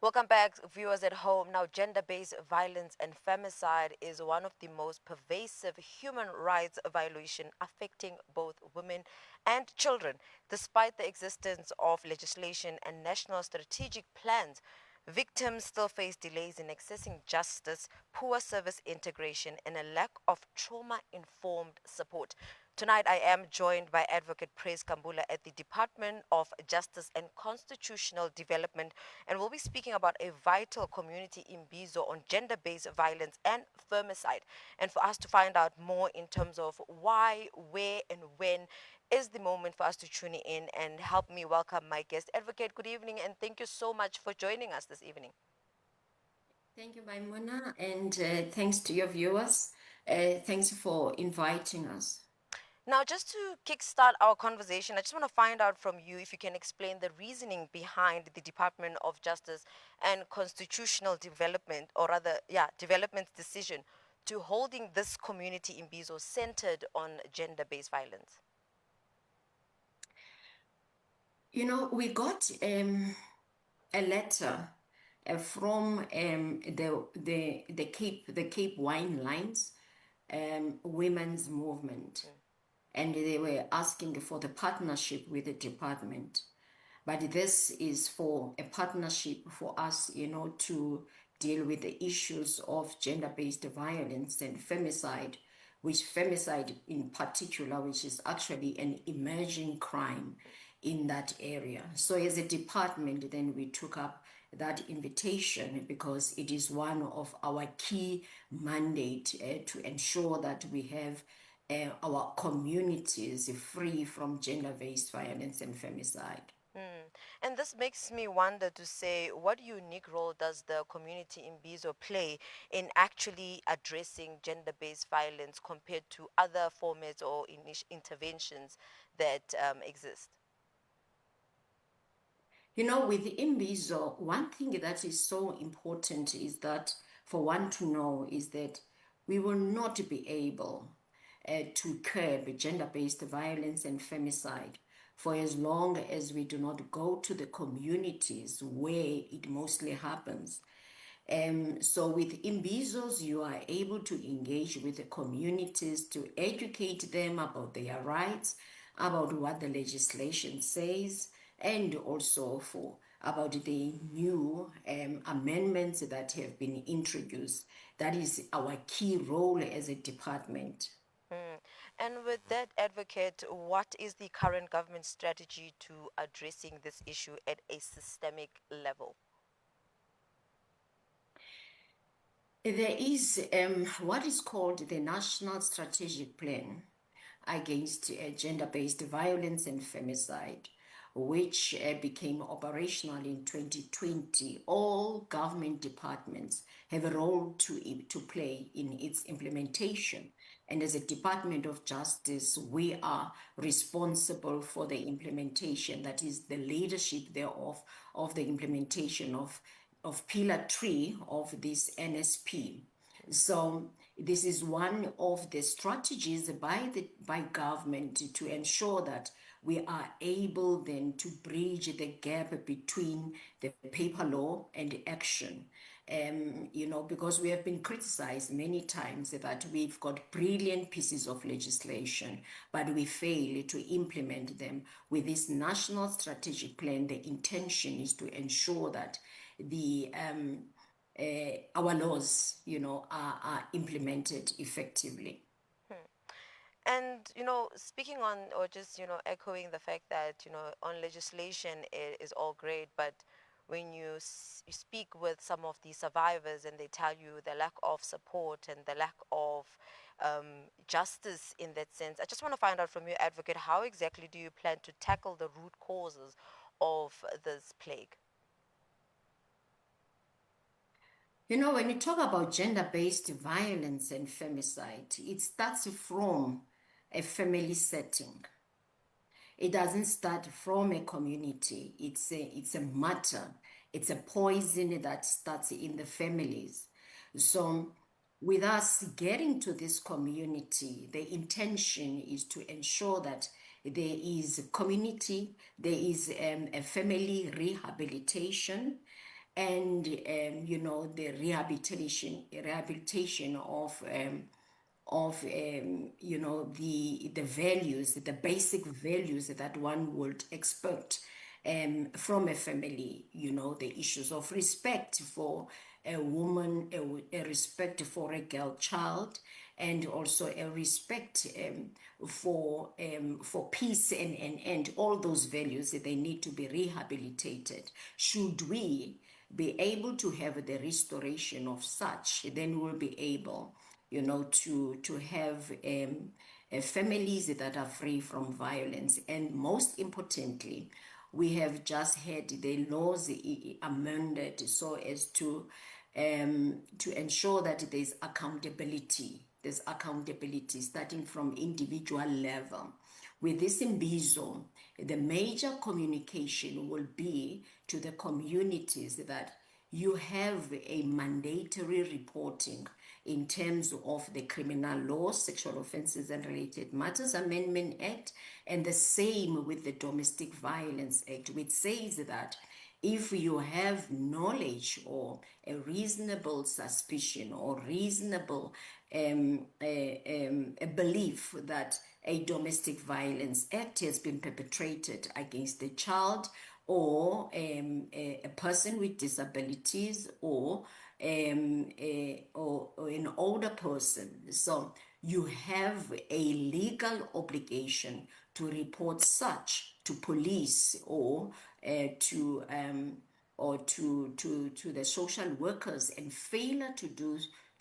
Welcome back, viewers at home. Now, gender based violence and femicide is one of the most pervasive human rights violation affecting both women and children. Despite the existence of legislation and national strategic plans, victims still face delays in accessing justice, poor service integration, and a lack of trauma informed support. Tonight, I am joined by Advocate Praise Kambula at the Department of Justice and Constitutional Development, and we'll be speaking about a vital community Imbizo on gender based violence and femicide. And for us to find out more in terms of why, where, and when is the moment for us to tune in and help me welcome my guest. Advocate, good evening, and thank you so much for joining us this evening. Thank you, Maimuna, and thanks to your viewers. Thanks for inviting us. Now, just to kickstart our conversation, I just want to find out from you if you can explain the reasoning behind the Department of Justice and Constitutional Development, or rather, development's decision to holding this community in Bizo centered on gender-based violence. We got a letter from the Cape Winelands women's movement, and they were asking for the partnership with the department. But this is for a partnership for us, to deal with the issues of gender-based violence and femicide, which femicide in particular, which is actually an emerging crime in that area. So as a department, then we took up that invitation because it is one of our key mandate to ensure that we have our communities free from gender-based violence and femicide. And this makes me wonder to say, what unique role does the community in Bizo play in actually addressing gender-based violence compared to other formats or interventions that exist? With Imbizo, one thing that is so important is that for one to know is that we will not be able to curb gender-based violence and femicide for as long as we do not go to the communities where it mostly happens. So with Imbizos, you are able to engage with the communities to educate them about their rights, about what the legislation says, and also for about the new amendments that have been introduced. That is our key role as a department. And with that, advocate, what is the current government strategy to addressing this issue at a systemic level? There is what is called the National Strategic Plan against gender-based violence and femicide, which became operational in 2020. All government departments have a role to play in its implementation. And as a Department of Justice, we are responsible for the implementation, that is the leadership thereof, of the implementation of Pillar 3 of this NSP. So this is one of the strategies by government to ensure that we are able then to bridge the gap between the paper law and action. Because we have been criticized many times that we've got brilliant pieces of legislation, but we fail to implement them. With this national strategic plan, the intention is to ensure that the our laws, are implemented effectively. And, speaking on, or just, echoing the fact that, on legislation it is all great, but when you speak with some of the survivors and they tell you the lack of support and the lack of justice in that sense, I just want to find out from you, advocate, how exactly do you plan to tackle the root causes of this plague? When you talk about gender-based violence and femicide, it starts from a family setting. It doesn't start from a community. It's a matter. It's a poison that starts in the families. So with us getting to this community, the intention is to ensure that there is community, there is a family rehabilitation, and the rehabilitation of the values, the basic values that one would expect from a family. The issues of respect for a woman, a respect for a girl child, and also a respect for peace, and all those values that they need to be rehabilitated. Should we be able to have the restoration of such, then we'll be able to have families that are free from violence. And most importantly, we have just had the laws amended so as to ensure that there's accountability. There's accountability starting from individual level. With this Imbizo, the major communication will be to the communities that you have a mandatory reporting in terms of the Criminal Law, Sexual Offences and Related Matters Amendment Act, and the same with the Domestic Violence Act, which says that if you have knowledge or a reasonable suspicion or reasonable a belief that a domestic violence act has been perpetrated against a child or a person with disabilities or an older person. So you have a legal obligation to report such to police to to the social workers, and failure to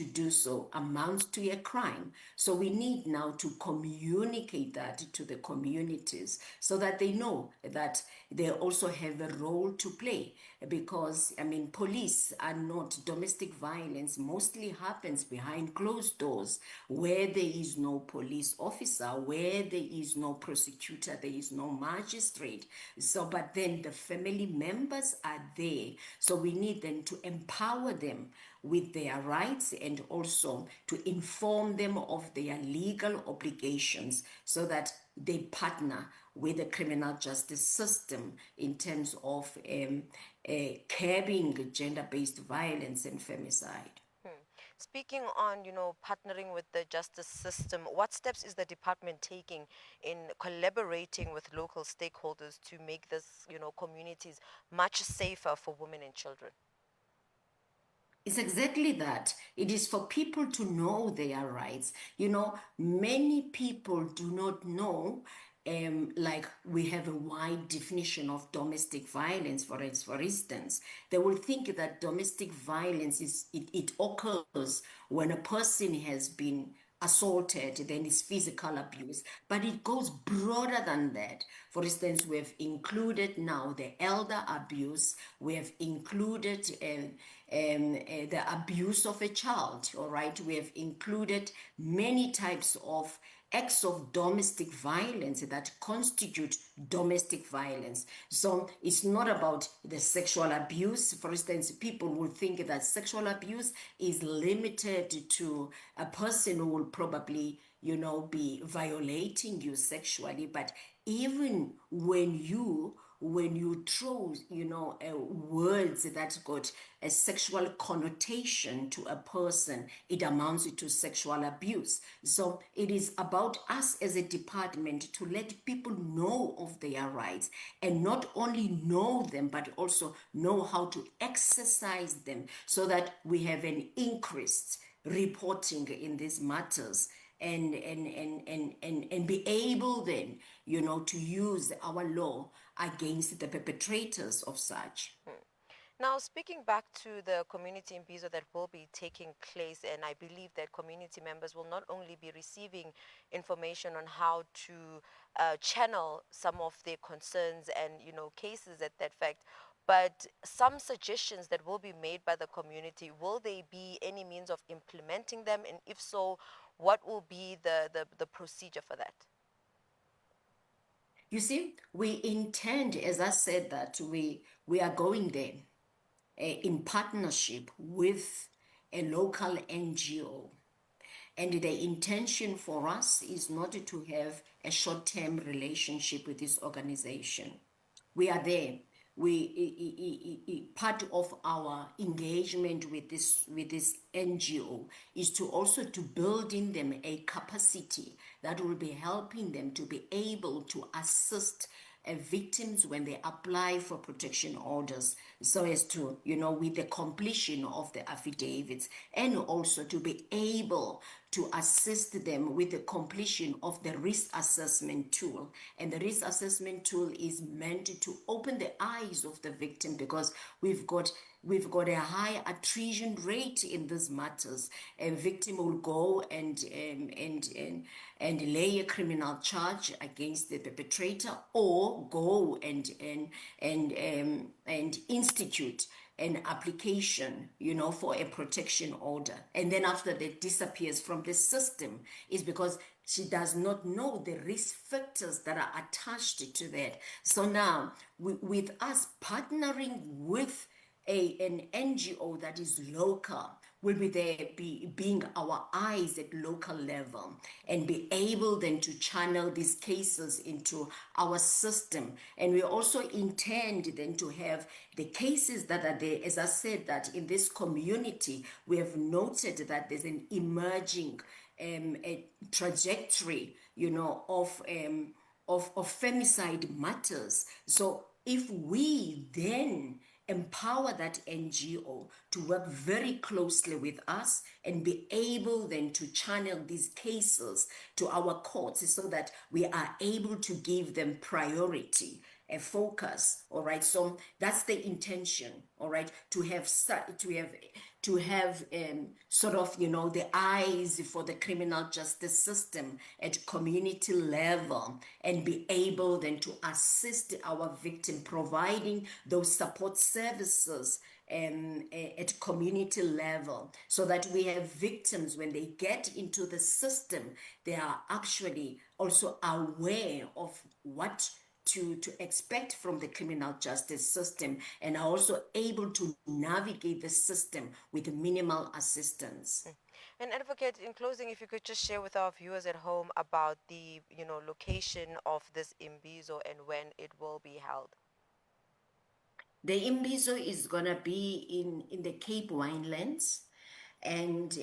do so amounts to a crime. So we need now to communicate that to the communities so that they know that they also have a role to play. Because, I mean, police are not, domestic violence mostly happens behind closed doors where there is no police officer, where there is no prosecutor, there is no magistrate. So, but then the family members are there. So we need them to empower them with their rights and also to inform them of their legal obligations so that they partner with the criminal justice system in terms of curbing gender-based violence and femicide. Speaking on, partnering with the justice system, what steps is the department taking in collaborating with local stakeholders to make this, communities much safer for women and children? It's exactly that. It is for people to know their rights. Many people do not know. Like, we have a wide definition of domestic violence. For instance, they will think that domestic violence it occurs when a person has been assaulted, then it's physical abuse, but it goes broader than that. For instance, we have included now the elder abuse, we have included the abuse of a child, all right? We have included many types of acts of domestic violence that constitute domestic violence. So it's not about the sexual abuse. For instance, people will think that sexual abuse is limited to a person who will probably, be violating you sexually. But even when you throw, words that got a sexual connotation to a person, it amounts to sexual abuse. So it is about us as a department to let people know of their rights, and not only know them, but also know how to exercise them so that we have an increased reporting in these matters, and be able then, to use our law against the perpetrators of such. Now, speaking back to the community in Bizo that will be taking place, and I believe that community members will not only be receiving information on how to channel some of their concerns and, cases at that fact, but some suggestions that will be made by the community. Will there be any means of implementing them? And if so, what will be the procedure for that? You see, we intend, as I said, that we are going there in partnership with a local NGO. And the intention for us is not to have a short-term relationship with this organization. We are there part of our engagement with this NGO is to also to build in them a capacity that will be helping them to be able to assist victims when they apply for protection orders, so as to, with the completion of the affidavits, and also to be able to assist them with the completion of the risk assessment tool. And the risk assessment tool is meant to open the eyes of the victim, because we've got a high attrition rate in these matters. A victim will go and lay a criminal charge against the perpetrator, or go and institute an application, for a protection order. And then after that disappears from the system, is because she does not know the risk factors that are attached to that. So now, with us partnering with an NGO that is local, will be there, being our eyes at local level, and be able then to channel these cases into our system. And we also intend then to have the cases that are there. As I said, that in this community, we have noted that there's an emerging a trajectory, of femicide matters. So if we then empower that NGO to work very closely with us, and be able then to channel these cases to our courts, so that we are able to give them priority, a focus. All right, so that's the intention. All right, to have sort of, the eyes for the criminal justice system at community level, and be able then to assist our victim, providing those support services at community level, so that we have victims, when they get into the system, they are actually also aware of what to expect from the criminal justice system, and are also able to navigate the system with minimal assistance. And advocate, in closing, if you could just share with our viewers at home about the, location of this Imbizo and when it will be held. The Imbizo is gonna be in the Cape Winelands, and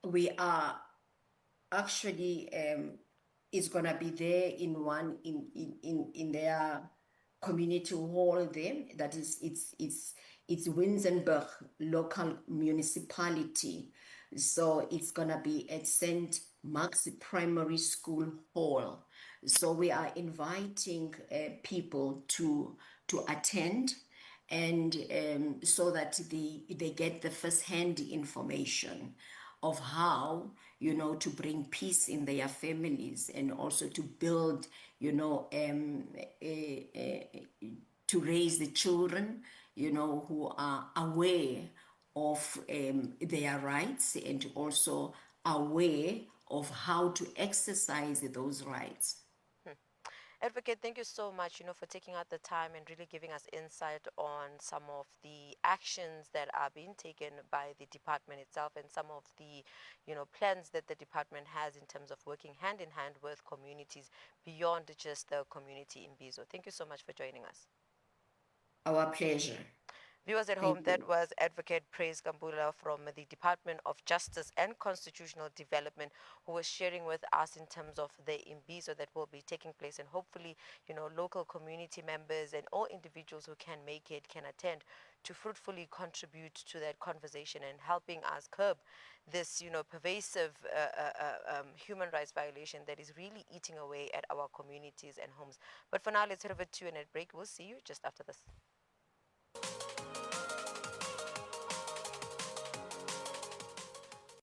we are actually is gonna be there in one in their community hall there. That is, it's Winsenberg local municipality. So it's gonna be at St. Mark's Primary School Hall. So we are inviting people to attend, and so that they get the first-hand information of how, to bring peace in their families, and also to build, to raise the children, who are aware of their rights, and also aware of how to exercise those rights. Advocate, thank you so much, for taking out the time and really giving us insight on some of the actions that are being taken by the department itself, and some of the, plans that the department has in terms of working hand in hand with communities beyond just the community in Bizo. Thank you so much for joining us. Our pleasure. Viewers at Thank home, that you. was Advocate Praise Kambula from the Department of Justice and Constitutional Development, who was sharing with us in terms of the Imbizo that will be taking place, and hopefully, local community members and all individuals who can make it can attend to fruitfully contribute to that conversation, and helping us curb this, pervasive human rights violation that is really eating away at our communities and homes. But for now, let's head over to a net break. We'll see you just after this.